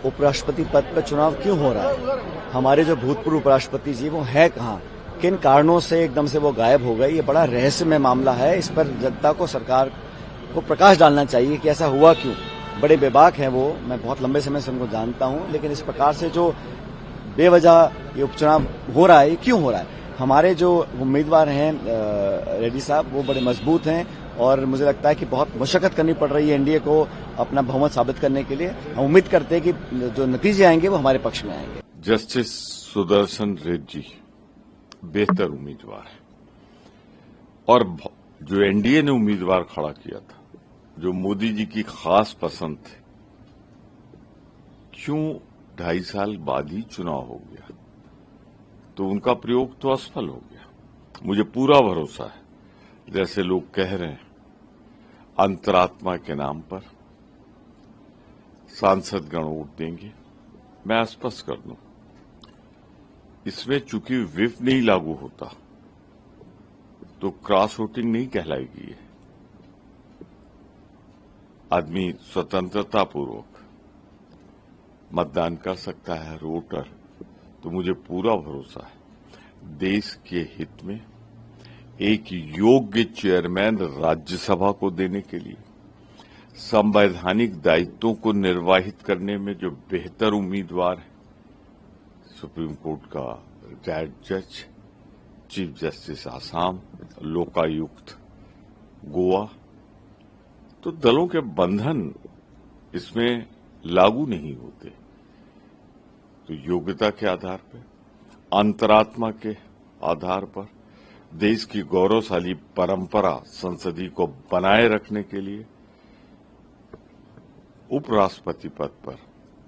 उपराष्ट्रपति पद पर चुनाव क्यों हो रहा है? हमारे जो भूतपूर्व उपराष्ट्रपति जी वो है कहाँ? किन कारणों से एकदम से वो गायब हो गए? ये बड़ा रहस्यमय मामला है। इस पर जनता को, सरकार को प्रकाश डालना चाहिए कि ऐसा हुआ क्यों। बड़े बेबाक हैं वो, मैं बहुत लंबे समय से उनको जानता हूं, लेकिन इस प्रकार से जो बेवजह ये उपचुनाव हो रहा है, ये क्यों हो रहा है? हमारे जो उम्मीदवार हैं रेड्डी साहब, वो बड़े मजबूत हैं और मुझे लगता है कि बहुत मशक्कत करनी पड़ रही है एनडीए को अपना बहुमत साबित करने के लिए। हम उम्मीद करते हैं कि जो नतीजे आएंगे वो हमारे पक्ष में आएंगे। जस्टिस सुदर्शन रेड्डी बेहतर उम्मीदवार है और जो एनडीए ने उम्मीदवार खड़ा किया था, जो मोदी जी की खास पसंद थे, क्यों 2.5 साल बाद ही चुनाव हो गया? तो उनका प्रयोग तो असफल हो गया। मुझे पूरा भरोसा है, जैसे लोग कह रहे हैं, अंतरात्मा के नाम पर सांसदगण वोट देंगे। मैं स्पष्ट कर दूं, इसमें चूंकि व्हिप नहीं लागू होता तो क्रॉस वोटिंग नहीं कहलाएगी। ये आदमी स्वतंत्रता पूर्वक मतदान कर सकता है, वोटर। तो मुझे पूरा भरोसा है देश के हित में एक योग्य चेयरमैन राज्यसभा को देने के लिए, संवैधानिक दायित्वों को निर्वाहित करने में जो बेहतर उम्मीदवार है, सुप्रीम कोर्ट का रिटायर्ड जज, चीफ जस्टिस आसाम, लोकायुक्त गोवा, तो दलों के बंधन इसमें लागू नहीं होते। तो योग्यता के आधार पर, अंतरात्मा के आधार पर, देश की गौरवशाली परंपरा संसदीय को बनाए रखने के लिए उपराष्ट्रपति पद पर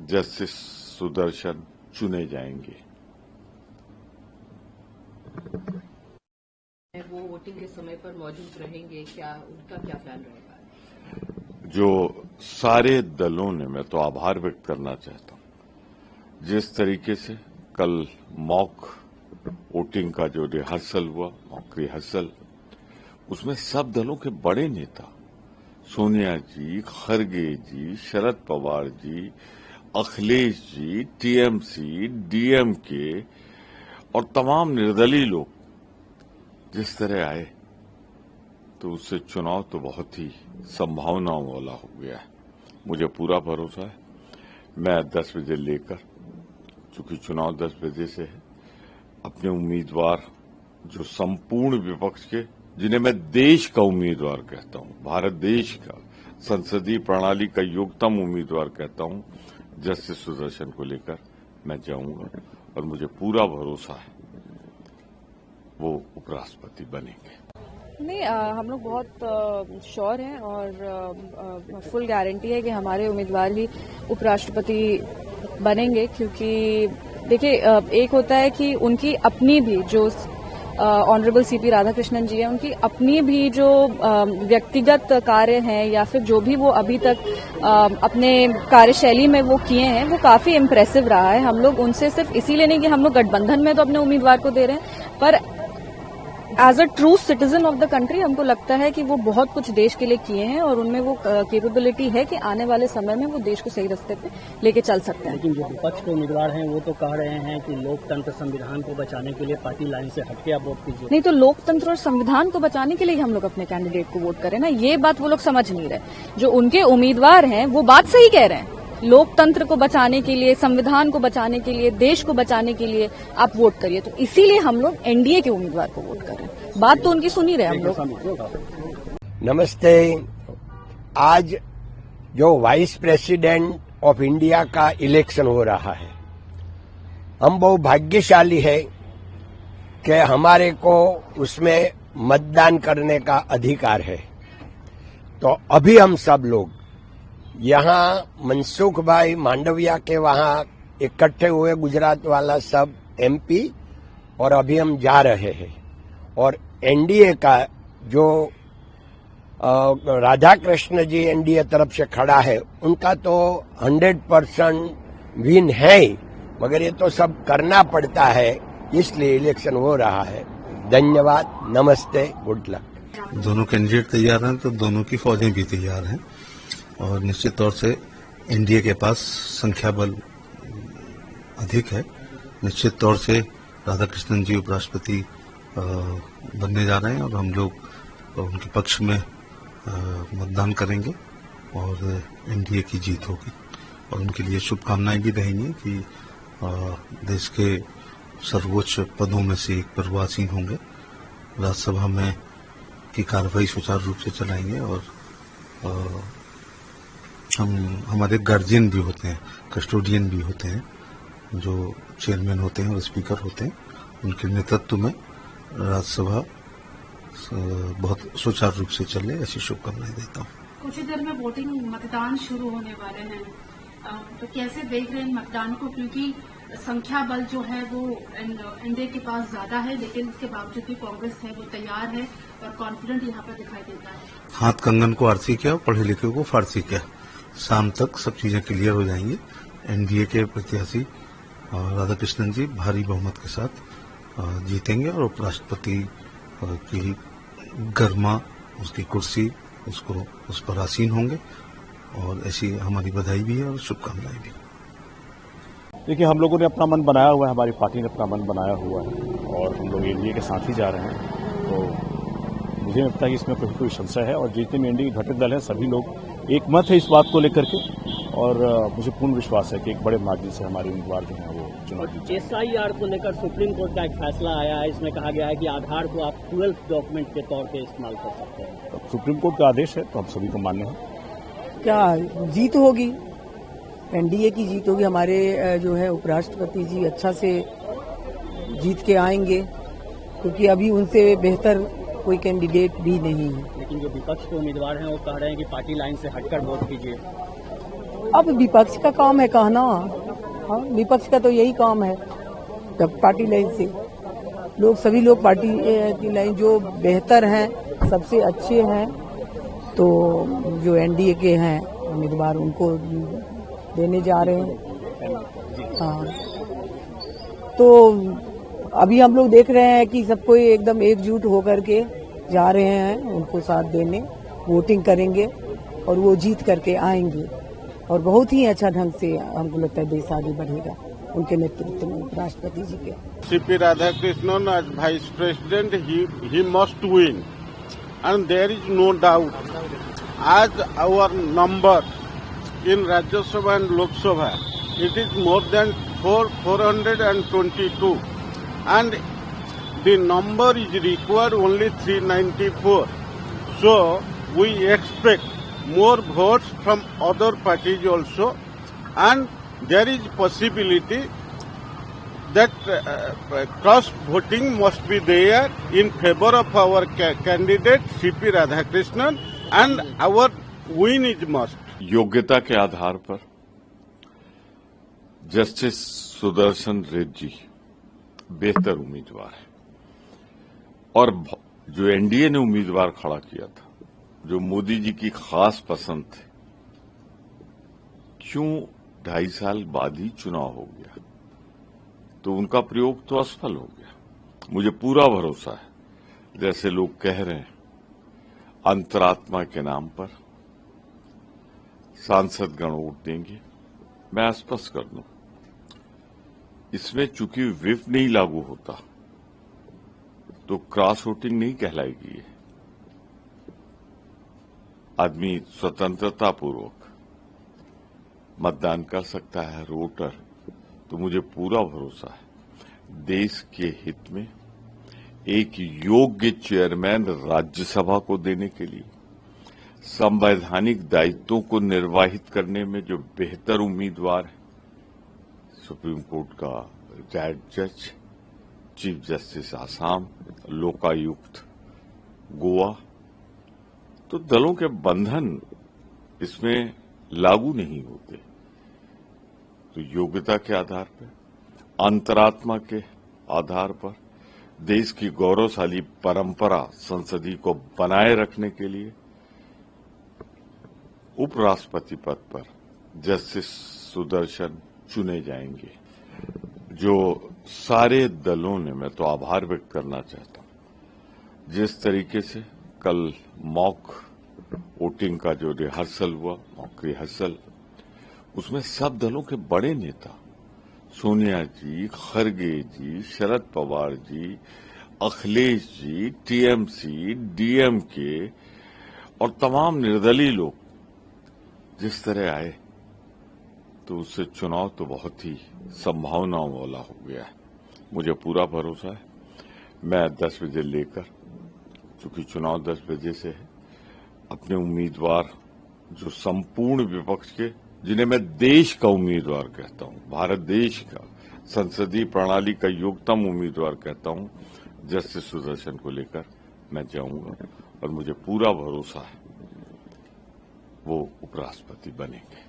जस्टिस सुदर्शन चुने जाएंगे। वो वोटिंग के समय पर मौजूद रहेंगे, क्या उनका क्या प्लान रहेगा? जो सारे दलों ने, मैं तो आभार व्यक्त करना चाहता हूं, जिस तरीके से कल मॉक वोटिंग का जो रिहर्सल हुआ, मॉक रिहर्सल, उसमें सब दलों के बड़े नेता, सोनिया जी, खरगे जी, शरद पवार जी, अखिलेश जी, टीएमसी, डीएमके और तमाम निर्दलीय लोग जिस तरह आए, तो उससे चुनाव तो बहुत ही संभावनाओं वाला हो गया है। मुझे पूरा भरोसा है, मैं 10 बजे लेकर, चूंकि चुनाव 10 बजे से है, अपने उम्मीदवार जो संपूर्ण विपक्ष के, जिन्हें मैं देश का उम्मीदवार कहता हूं, भारत देश का संसदीय प्रणाली का योग्यतम उम्मीदवार कहता हूं, जस्टिस सुदर्शन को लेकर मैं जाऊंगा और मुझे पूरा भरोसा है वो उपराष्ट्रपति बनेंगे। नहीं, हम लोग बहुत श्योर हैं और फुल गारंटी है कि हमारे उम्मीदवार ही उपराष्ट्रपति बनेंगे, क्योंकि देखिए, एक होता है कि उनकी अपनी भी जो ऑनरेबल सीपी राधाकृष्णन जी हैं, उनकी अपनी भी जो व्यक्तिगत कार्य हैं या फिर जो भी वो अभी तक अपने कार्यशैली में वो किए हैं, वो काफी इम्प्रेसिव रहा है। हम लोग उनसे सिर्फ इसीलिए नहीं कि हम लोग गठबंधन में तो अपने उम्मीदवार को दे रहे हैं, पर as a true citizen of the country हमको लगता है कि वो बहुत कुछ देश के लिए किए हैं और उनमें वो कैपेबिलिटी है कि आने वाले समय में वो देश को सही रास्ते पे लेके चल सकते हैं। लेकिन जो विपक्ष के उम्मीदवार हैं वो तो कह रहे हैं कि लोकतंत्र संविधान को बचाने के लिए पार्टी लाइन से हटके आप वोट कीजिए। नहीं, तो लोकतंत्र और संविधान को बचाने के लिए हम लोग अपने कैंडिडेट को वोट करें ना, ये बात वो लोग समझ नहीं रहे। जो उनके उम्मीदवार हैं वो बात सही कह रहे हैं, लोकतंत्र को बचाने के लिए, संविधान को बचाने के लिए, देश को बचाने के लिए आप वोट करिए। तो इसीलिए हम लोग एनडीए के उम्मीदवार को वोट कर रहे हैं। बात तो उनकी सुन ही रहे हम लोग। नमस्ते। आज जो वाइस प्रेसिडेंट ऑफ इंडिया का इलेक्शन हो रहा है, हम बहुत भाग्यशाली है कि हमारे को उसमें मतदान करने का अधिकार है। तो अभी हम सब लोग यहाँ मनसुख भाई मांडविया के वहाँ इकट्ठे हुए, गुजरात वाला सब एमपी, और अभी हम जा रहे हैं। और एनडीए का जो राधाकृष्ण जी एनडीए तरफ से खड़ा है, उनका तो 100% विन है, मगर ये तो सब करना पड़ता है, इसलिए इलेक्शन हो रहा है। धन्यवाद, नमस्ते, गुड लक। दोनों कैंडिडेट तैयार हैं तो दोनों की फौजें भी तैयार हैं और निश्चित तौर से एनडीए के पास संख्या बल अधिक है। निश्चित तौर से राधाकृष्णन जी उपराष्ट्रपति बनने जा रहे हैं और हम लोग उनके पक्ष में मतदान करेंगे और एनडीए की जीत होगी और उनके लिए शुभकामनाएं भी रहेंगी कि देश के सर्वोच्च पदों में से एक पर वो आसीन होंगे, राज्यसभा में की कार्रवाई सुचारू रूप से चलाएंगे और हमारे गार्जियन भी होते हैं, कस्टोडियन भी होते हैं, जो चेयरमैन होते हैं और स्पीकर होते हैं, उनके नेतृत्व में राज्यसभा बहुत सुचारू रूप से चले, ऐसी शुभकामनाएं देता हूँ। कुछ ही देर में वोटिंग मतदान शुरू होने वाले हैं, तो कैसे देख रहे हैं मतदान को, क्योंकि संख्या बल जो है वो एनडीए के पास ज्यादा है, लेकिन इसके बावजूद भी कांग्रेस है वो तैयार है और कॉन्फिडेंट यहाँ पर दिखाई देता है। हाथ कंगन को आरसी किया, पढ़े लिखे को फारसी किया, शाम तक सब चीजें क्लियर हो जाएंगी। एनडीए के प्रत्याशी राधाकृष्णन जी भारी बहुमत के साथ जीतेंगे और उपराष्ट्रपति की गर्मा उसकी कुर्सी उसको उस पर आसीन होंगे और ऐसी हमारी बधाई भी है और शुभकामनाएं भी। देखिए, हम लोगों ने अपना मन बनाया हुआ है, हमारी पार्टी ने अपना मन बनाया हुआ है और हम लोग एनडीए के साथ ही जा रहे हैं, तो मुझे नहीं लगता कि इसमें कोई संशय है। और जितने भी एनडीए घटक दल हैं सभी लोग एक मत है इस बात को लेकर के और मुझे पूर्ण विश्वास है कि एक बड़े मार्जिन से हमारे उम्मीदवार जो हैं वो चुनाव जीतेंगे। एसआईआर को लेकर सुप्रीम कोर्ट का एक फैसला आया है, इसमें कहा गया है कि आधार को आप 12th डॉक्यूमेंट के तौर पे इस्तेमाल कर सकते हैं। तो सुप्रीम कोर्ट का आदेश है तो हम सभी को मान्य है। क्या जीत होगी, एनडीए की जीत होगी। हमारे जो है उपराष्ट्रपति जी अच्छा से जीत के आएंगे, क्योंकि अभी उनसे बेहतर कोई कैंडिडेट भी नहीं है। लेकिन जो विपक्ष के उम्मीदवार हैं वो कह रहे हैं कि पार्टी लाइन से हटकर वोट कीजिए। अब विपक्ष का काम है कहना, हाँ, विपक्ष का तो यही काम है। जब पार्टी लाइन से सभी लोग पार्टी की लाइन जो बेहतर हैं, सबसे अच्छे हैं, तो जो एनडीए के हैं उम्मीदवार उनको देने जा रहे हैं। हाँ, तो अभी हम लोग देख रहे हैं कि सबको एकदम एकजुट होकर के जा रहे हैं उनको साथ देने, वोटिंग करेंगे और वो जीत करके आएंगे और बहुत ही अच्छा ढंग से हमको लगता है देश आगे बढ़ेगा उनके नेतृत्व में, राष्ट्रपति जी के। CP Radhakrishnan as Vice President, he must win, and there is no doubt. As our number in Rajya Sabha and Lok Sabha, it is more than 422, and the number is required only 394. So we expect more votes from other parties also, and there is possibility that cross voting must be there in favor of our candidate CP Radhakrishnan, and our win is must. योग्यता के आधार पर justice Sudarshan Reddy बेहतर उम्मीदवार है और जो NDA ने उम्मीदवार खड़ा किया था, जो मोदी जी की खास पसंद थे, क्यों 2.5 साल बाद ही चुनाव हो गया, तो उनका प्रयोग तो असफल हो गया। मुझे पूरा भरोसा है, जैसे लोग कह रहे हैं अंतरात्मा के नाम पर सांसद गण वोट देंगे, मैं स्पष्ट कर दूं, इसमें चूंकि व्हिप नहीं लागू होता तो क्रॉस वोटिंग नहीं कहलाएगी। आदमी स्वतंत्रतापूर्वक मतदान कर सकता है, वोटर। तो मुझे पूरा भरोसा है देश के हित में एक योग्य चेयरमैन राज्यसभा को देने के लिए, संवैधानिक दायित्वों को निर्वाहित करने में जो बेहतर उम्मीदवार है, सुप्रीम कोर्ट का रिटायर्ड जज, चीफ जस्टिस आसाम, लोकायुक्त गोवा, तो दलों के बंधन इसमें लागू नहीं होते। तो योग्यता के आधार पर, अंतरात्मा के आधार पर, देश की गौरवशाली परंपरा संसदीय को बनाए रखने के लिए उपराष्ट्रपति पद पर जस्टिस सुदर्शन चुने जाएंगे। जो सारे दलों ने, मैं तो आभार व्यक्त करना चाहता हूं, जिस तरीके से कल मॉक वोटिंग का जो रिहर्सल हुआ, मॉक रिहर्सल, उसमें सब दलों के बड़े नेता सोनिया जी, खरगे जी, शरद पवार जी, अखिलेश जी, टीएमसी, डीएमके और तमाम निर्दलीय लोग जिस तरह आए तो उससे चुनाव तो बहुत ही संभावनाओं वाला हो गया है। मुझे पूरा भरोसा है मैं 10 बजे लेकर, चूंकि चुनाव 10 बजे से है, अपने उम्मीदवार जो संपूर्ण विपक्ष के, जिन्हें मैं देश का उम्मीदवार कहता हूं, भारत देश का संसदीय प्रणाली का योग्यतम उम्मीदवार कहता हूं, जस्टिस सुदर्शन को लेकर मैं जाऊंगा और मुझे पूरा भरोसा है वो उपराष्ट्रपति बनेंगे।